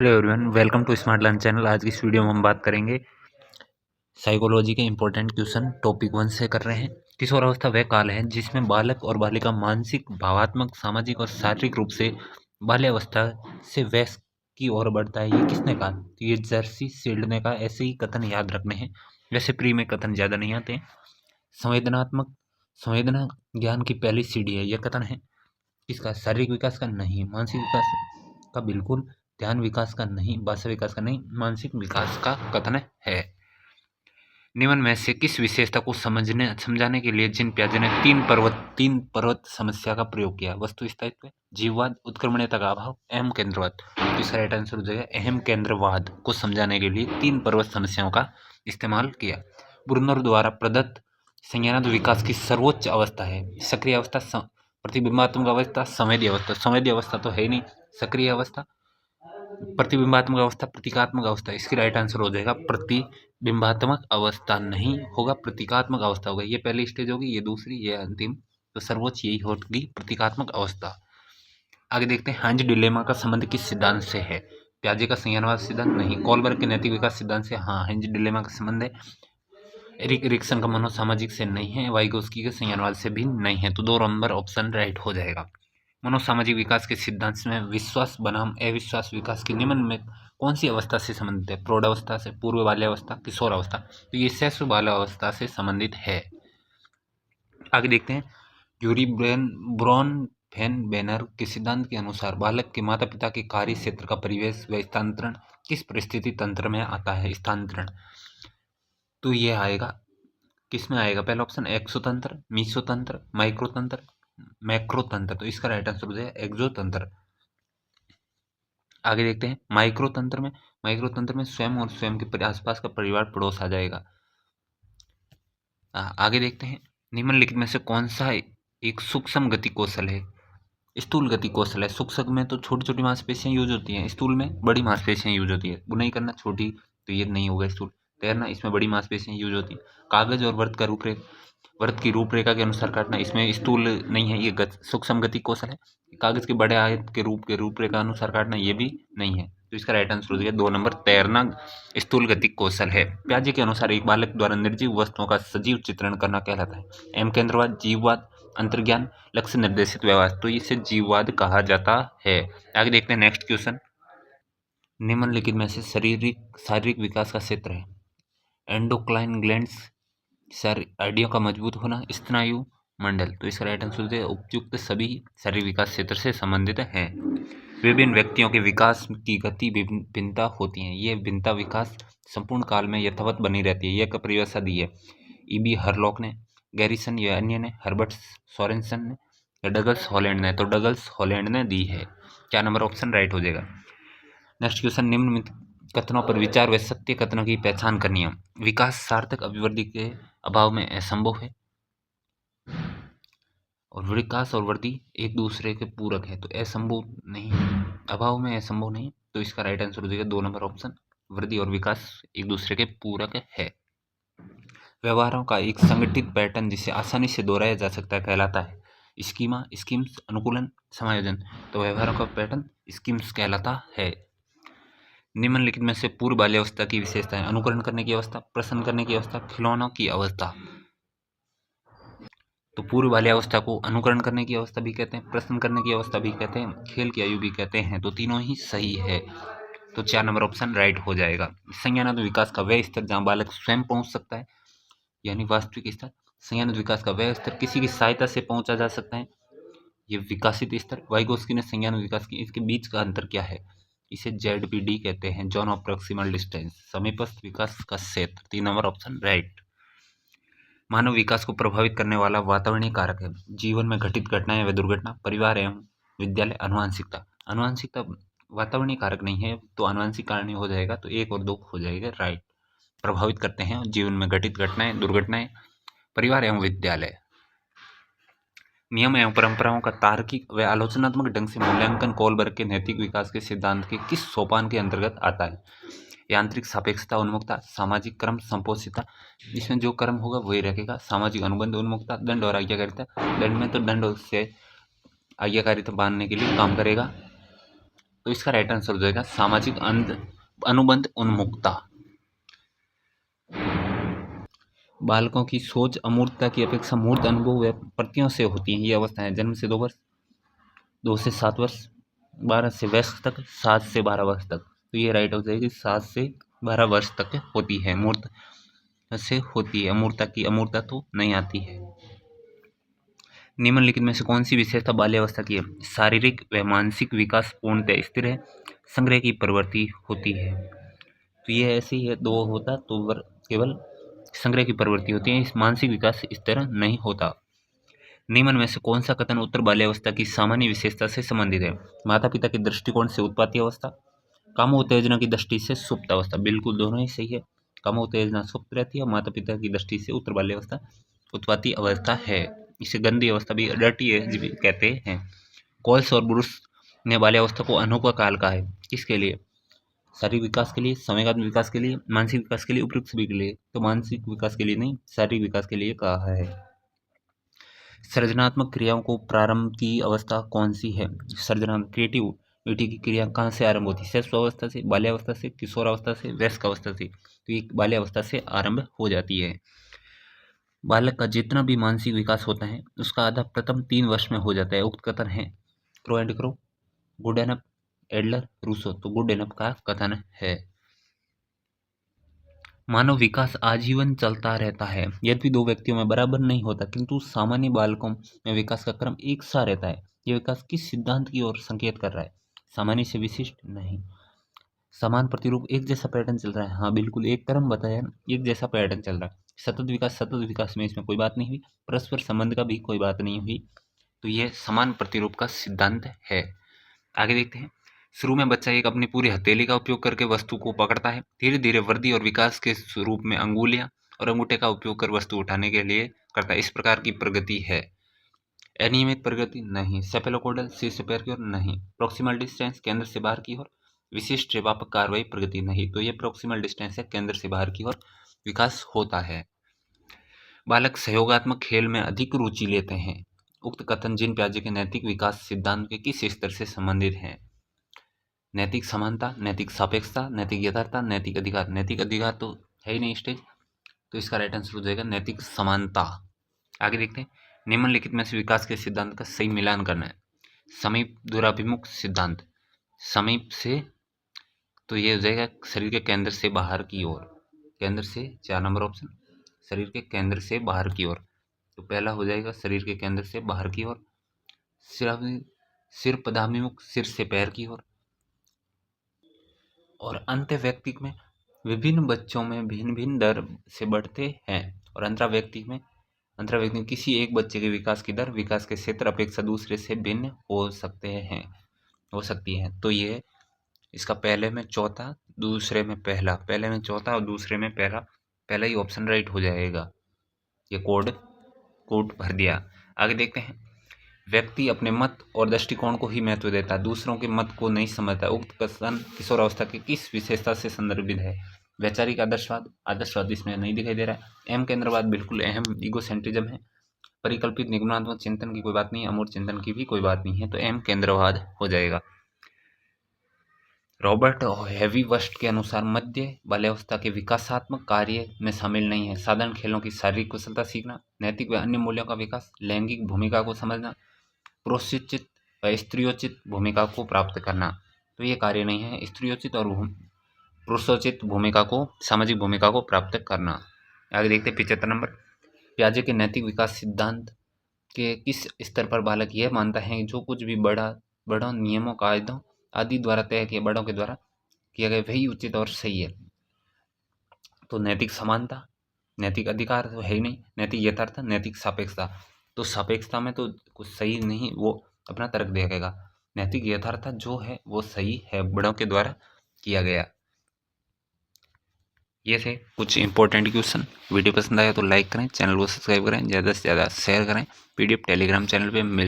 Hello everyone, welcome to Smart Learn channel. आज की इस वीडियो में हम बात करेंगे साइकोलॉजी के इंपॉर्टेंट क्वेश्चन। टॉपिक 1 से कर रहे हैं। किशोरावस्था वह काल है जिसमें बालक और बालिका मानसिक, भावात्मक, सामाजिक और शारीरिक रूप से बाल्यावस्था से वयस्क की ओर बढ़ता है। ये किसने कहा? तो ये जर्सी सील्ड ने कहा। ऐसे ही कथन याद रखने हैं, वैसे प्री में कथन ज़्यादा नहीं आते हैं। संवेदनात्मक संवेदना ज्ञान की पहली सीढ़ी है, यह कथन है किसका? शारीरिक विकास का नहीं, मानसिक विकास का बिल्कुल, ध्यान विकास का नहीं, भाषा विकास का नहीं, मानसिक विकास का कथन है। निम्न में से किस विशेषता को समझाने के लिए जिन प्याजे ने तीन पर्वत समस्या का प्रयोग किया? वस्तु स्थायित्व, जीववाद, उत्क्रमणीयता का अभाव, अहम केंद्रवाद। तो इसका राइट आंसर हो जाएगा अहम केंद्रवाद को समझाने के लिए तीन पर्वत समस्याओं का इस्तेमाल किया। ब्रुनर द्वारा प्रदत्त संज्ञानात्मक विकास की सर्वोच्च अवस्था है सक्रिय अवस्था, प्रतिबिंबात्मक अवस्था, संवेदी अवस्था। संवेदी अवस्था तो है ही नहीं, सक्रिय अवस्था, प्रतिबिंबात्मक अवस्था, प्रतीकात्मक अवस्था। इसकी राइट आंसर हो जाएगा प्रतिबिंबात्मक अवस्था नहीं होगा, प्रतीकात्मक अवस्था होगा। ये पहली स्टेज होगी, ये दूसरी, ये अंतिम। तो सर्वोच्च यही होगी प्रतीकात्मक अवस्था। आगे देखते हैं, हंज डिलेमा का संबंध किस सिद्धांत से है? प्याजे का संज्ञानवाद सिद्धांत नहीं, कोलबर्ग के नैतिक विकास सिद्धांत से। हाँ, हंज डिलेमा का संबंध है। एरिक एरिक्सन का मनोसामाजिक से नहीं है, वाइगोस्की के संज्ञानवाद से भी नहीं है। तो 2 नंबर ऑप्शन राइट हो जाएगा। मनोसामाजिक विकास के सिद्धांत में विश्वास बनाम अविश्वास विकास की निम्न में कौन सी अवस्था से संबंधित है? प्रौढ़ावस्था से, पूर्व बाल्यावस्था, किशोरावस्था। तो ये शिशु बाल्यावस्था से संबंधित है। आगे देखते हैं, यूरी ब्रॉन फैन बैनर के सिद्धांत के अनुसार बालक के माता पिता के कार्य क्षेत्र का परिवेश व स्थानांतरण किस परिस्थिति तंत्र में आता है? स्थानांतरण। तो ये आएगा, किस में आएगा? पहला ऑप्शन एक्सोतंत्र, मीसोतंत्र, माइक्रोतंत्र, मैक्रोतंत्र। तो इसका राइट आंसर हो जाएगा एक्सोतंत्र। आगे देखते हैं, माइक्रोतंत्र में स्वयं और स्वयं के आसपास का परिवार पड़ोस आ जाएगा। आगे देखते हैं, निम्नलिखित में से कौन सा एक सूक्ष्म गति कौशल है? स्थूल गति कौशल है। सूक्ष्म में तो छोटी छोटी मांसपेशियां यूज होती हैं, स्थूल में बड़ी मांसपेशियां यूज होती है। बुनाई करना छोटी, तो ये नहीं होगा स्थूल। तैरना, इसमें बड़ी मांसपेशियां यूज होती हैं। कागज और वृत्त की रूपरेखा के अनुसार काटना, इसमें स्थूल नहीं है, ये सूक्ष्म गति कौशल है। कागज के बड़े आयत के रूपरेखा अनुसार काटना, ये भी नहीं है। तो इसका राइट आंसर हो जाएगा 2 नंबर, तैरना स्थूल गति कौशल है। प्याजे के अनुसार एक बालक द्वारा निर्जीव वस्तुओं का सजीव चित्रण करना कहलाता है एम केंद्रवाद, जीववाद, अंतर्ज्ञान, लक्ष्य निर्देशित व्यवहार। तो इसे जीववाद कहा जाता है। आगे देखते हैं नेक्स्ट क्वेश्चन, निम्नलिखित में से शारीरिक विकास का क्षेत्र है? एंडोक्राइन ग्लैंड्स, हड्डियों का मजबूत होना, स्नायु मंडल। तो इसका राइट आंसर है उपयुक्त सभी शारीरिक विकास क्षेत्र से संबंधित हैं। विभिन्न व्यक्तियों के विकास की गति भिन्नता होती है, ये भिन्नता विकास संपूर्ण काल में यथावत बनी रहती है। यह परिभाषा दी है ईबी हरलॉक ने, गैरिसन या अन्य ने, हर्बर्ट सोरेनसन ने या डगल्स हॉलैंड ने? तो डगल्स हॉलैंड ने दी है। क्या नंबर ऑप्शन राइट हो जाएगा। नेक्स्ट क्वेश्चन, निम्न कथनों पर विचार व सत्य कथनों की पहचान करनी है। विकास सार्थक अभिवृद्धि के अभाव में असंभव है, और विकास और वृद्धि एक दूसरे के पूरक है, तो असंभव नहीं, अभाव में असंभव नहीं। तो इसका राइट आंसर हो जाएगा 2 नंबर ऑप्शन, वृद्धि और विकास एक दूसरे के पूरक है। व्यवहारों का एक संगठित पैटर्न जिसे आसानी से दोहराया जा सकता है कहलाता है स्कीमा, स्कीम्स, अनुकूलन, समायोजन। तो व्यवहारों का पैटर्न स्कीम्स कहलाता है। निम्नलिखित में से पूर्व बाल्यावस्था की विशेषताएं? अनुकरण करने की अवस्था, प्रसन्न करने की अवस्था, खिलौनों की अवस्था। तो पूर्व बाल्यावस्था को अनुकरण करने की अवस्था भी कहते हैं, प्रसन्न करने की अवस्था भी कहते हैं, खेल की आयु भी कहते हैं। तो तीनों ही सही है। तो 4 नंबर ऑप्शन राइट हो जाएगा। संज्ञानात्मक विकास का वह स्तर जहाँ बालक स्वयं पहुंच सकता है, यानी वास्तविक स्तर। संज्ञानात्मक विकास का वह स्तर किसी की सहायता से पहुंचा जा सकता है, ये विकासित स्तर। वाइगोस्की ने संज्ञानात्मक विकास की, इसके बीच का अंतर क्या है? इसे ZPD कहते हैं, जॉन ऑफ प्रॉक्सिमल डिस्टेंस, समीपस्थ विकास का क्षेत्र। 3 नंबर ऑप्शन राइट। मानव विकास को प्रभावित करने वाला वातावरणीय कारक है? जीवन में घटित घटनाएं व दुर्घटना, परिवार एवं विद्यालय, आनुवंशिकता। आनुवंशिकता वातावरणीय कारक नहीं है, तो आनुवंशिक कारण हो जाएगा। तो 1 और 2 हो जाएगा राइट। प्रभावित करते हैं जीवन में घटित घटनाएं, दुर्घटनाएं, परिवार एवं विद्यालय। नियम एवं परंपराओं का तार्किक व आलोचनात्मक ढंग से मूल्यांकन कोलबर्ग के नैतिक विकास के सिद्धांत के किस सोपान के अंतर्गत आता है? यांत्रिक सापेक्षता, उन्मुखता, सामाजिक क्रम संपोषिता। इसमें जो क्रम होगा वही रखेगा। सामाजिक अनुबंध, उन्मुखता, दंड और आज्ञाकारिता। दंड में तो दंड से आज्ञाकारिता बांधने के लिए काम करेगा। तो इसका राइट आंसर हो जाएगा सामाजिक अनुबंध उन्मुखता। बालकों की सोच अमूर्तता की अपेक्षा मूर्त अनुभव व प्रतियों से होती है। ये अवस्थाएं जन्म से 2 वर्ष, 2 से 7 वर्ष, 12 से वयस्क तक, 7 से 12 वर्ष तक। तो ये राइट हो जाएगी 7 से 12 वर्ष तक होती है, मूर्त से होती है। अमूर्तता तो नहीं आती है। निम्नलिखित में से कौन सी विशेषता बाल्यावस्था की है? शारीरिक व मानसिक विकास पूर्णतः स्थिर है, संग्रह की प्रवृत्ति होती है। तो ये ऐसे ही है, 2 होता तो केवल संग्रह की प्रवृत्ति होती है, इस मानसिक विकास इस तरह नहीं होता। निम्न में से कौन सा कथन उत्तर बाल्यावस्था की सामान्य विशेषता से संबंधित है? माता पिता के दृष्टिकोण से उत्पत्ति अवस्था, कामोत्तेजना की दृष्टि से सुप्त अवस्था। बिल्कुल दोनों ही सही है। कामोत्तेजना सुप्त रहती है और माता पिता की दृष्टि से उत्तर बाल्यावस्था उत्पत्ति अवस्था है। इसे गंदी अवस्था भी, डर्टी एज भी कहते हैं। कॉल्स और ब्रूस ने बाल्यावस्था को अनोखा काल कहा है। किसके लिए? शारीरिक विकास के लिए, संवेगात्मक विकास के लिए, मानसिक विकास के लिए, उपयुक्त सभी के लिए। तो मानसिक विकास के लिए नहीं, शारीरिक विकास के लिए कहा है। सृजनात्मक क्रियाओं को प्रारंभ की अवस्था कौन सी है? सृजनात्मक क्रिएटिविटी की क्रिया कहाँ से आरंभ होती है? शिशुअवस्था से, बाल्यावस्था से, किशोरावस्था से, वयस्क अवस्था से। तो ये बाल्यावस्था से आरंभ हो जाती है। बालक का जितना भी मानसिक विकास होता है उसका आधा प्रथम 3 वर्ष में हो जाता है। उक्त कथन है Crow and Crow, Goodenough, Adler, Rousseau. तो गुडेनफ का कथन है। मानव विकास आजीवन चलता रहता है। यद्यपि 2 व्यक्तियों में बराबर नहीं होता, किंतु सामान्य बालकों में विकास का क्रम एक सा रहता है। यह विकास किस सिद्धांत की ओर संकेत कर रहा है? सामान्य से विशिष्ट नहीं। समान प्रतिरूप, एक जैसा पैटर्न चल रहा है। हाँ बिल्कुल, एक क्रम बताया, एक जैसा पैटर्न चल रहा है। सतत विकास में इसमें कोई बात नहीं हुई। परस्पर संबंध का भी कोई बात नहीं हुई। तो यह समान प्रतिरूप का सिद्धांत है। आगे देखते हैं। शुरू में बच्चा एक अपनी पूरी हथेली का उपयोग करके वस्तु को पकड़ता है। धीरे धीरे वृद्धि और विकास के स्वरूप में अंगुलियां और अंगूठे का उपयोग कर वस्तु उठाने के लिए करता है। इस प्रकार की प्रगति है। अनियमित प्रगति नहीं। सेफेलोकोडल, शीर्ष पैर की ओर नहीं। प्रोक्सिमल डिस्टेंस, केंद्र से बाहर की ओर। विशिष्ट व्यापक कार्रवाई प्रगति नहीं। तो ये प्रोक्सिमल डिस्टेंस है, केंद्र से बाहर की ओर विकास होता है। बालक सहयोगात्मक खेल में अधिक रुचि लेते हैं। उक्त कथन जीन पियाजे के नैतिक विकास सिद्धांत के किस स्तर से संबंधित है? नैतिक समानता, नैतिक सापेक्षता, नैतिक यथार्थता, नैतिक अधिकार। नैतिक अधिकार तो है ही नहीं स्टेज, तो इसका राइट आंसर हो जाएगा नैतिक समानता। आगे देखते हैं। निम्नलिखित में से विकास के सिद्धांत का सही मिलान करना है। समीप दूराभिमुख सिद्धांत, समीप से, तो ये हो जाएगा शरीर के केंद्र से बाहर की ओर। केंद्र से, 4 नंबर ऑप्शन, शरीर के केंद्र से बाहर की ओर। तो पहला हो जाएगा शरीर के केंद्र से बाहर की ओर। सिर पदाभिमुख, सिर से पैर की ओर। और अंत्य व्यक्ति में विभिन्न बच्चों में भिन्न भिन्न दर से बढ़ते हैं। और अंतरा व्यक्ति में किसी एक बच्चे के विकास की दर, विकास के क्षेत्र अपेक्षा दूसरे से भिन्न हो सकती है। तो ये इसका पहले में चौथा, दूसरे में पहला, पहले में चौथा और दूसरे में पहला ही ऑप्शन राइट हो जाएगा। ये कोड भर दिया। आगे देखते हैं। व्यक्ति अपने मत और दृष्टिकोण को ही महत्व देता है, दूसरों के मत को नहीं समझता। उक्त कथन किशोरावस्था की किस विशेषता से संदर्भित है? वैचारिक आदर्शवाद इसमें नहीं दिखाई दे रहा है। अहम केंद्रवाद बिल्कुल अहम, ईगोसेंट्रिज्म है। परिकल्पित निगमनात्मक चिंतन की कोई बात नहीं है, अमूर्त चिंतन की भी कोई बात नहीं है, तो अहम केंद्रवाद हो जाएगा। रॉबर्ट हेवीवर्स्ट के अनुसार मध्य बाल्यावस्था के विकासात्मक कार्य में शामिल नहीं है साधारण खेलों की शारीरिक कुशलता सीखना, नैतिक व अन्य मूल्यों का विकास, लैंगिक भूमिका को समझना, पुरुषोचित व स्त्रियोचित भूमिका को प्राप्त करना। तो ये कार्य नहीं है, स्त्रियोचित और पुरुषोचित भूमिका को, सामाजिक भूमिका को प्राप्त करना। आगे देखते 75 नंबर। पियाजे के नैतिक विकास सिद्धांत के किस स्तर पर बालक यह मानता है कि जो कुछ भी बड़ों नियमों, कायदों आदि द्वारा तय किया, बड़ों के द्वारा किया गया वही उचित और सही है? तो नैतिक समानता, नैतिक अधिकार तो है ही नहीं, नैतिक यथार्थता, नैतिक सापेक्षता। तो सापेक्षता में तो कुछ सही नहीं, वो अपना तर्क देगा। नैतिक यथार्थता जो है वो सही है, बड़ों के द्वारा किया गया। ये थे कुछ इंपॉर्टेंट क्वेश्चन। वीडियो पसंद आया तो लाइक करें, चैनल को सब्सक्राइब करें, ज़्यादा से ज़्यादा शेयर करें। PDF टेलीग्राम चैनल पे मिल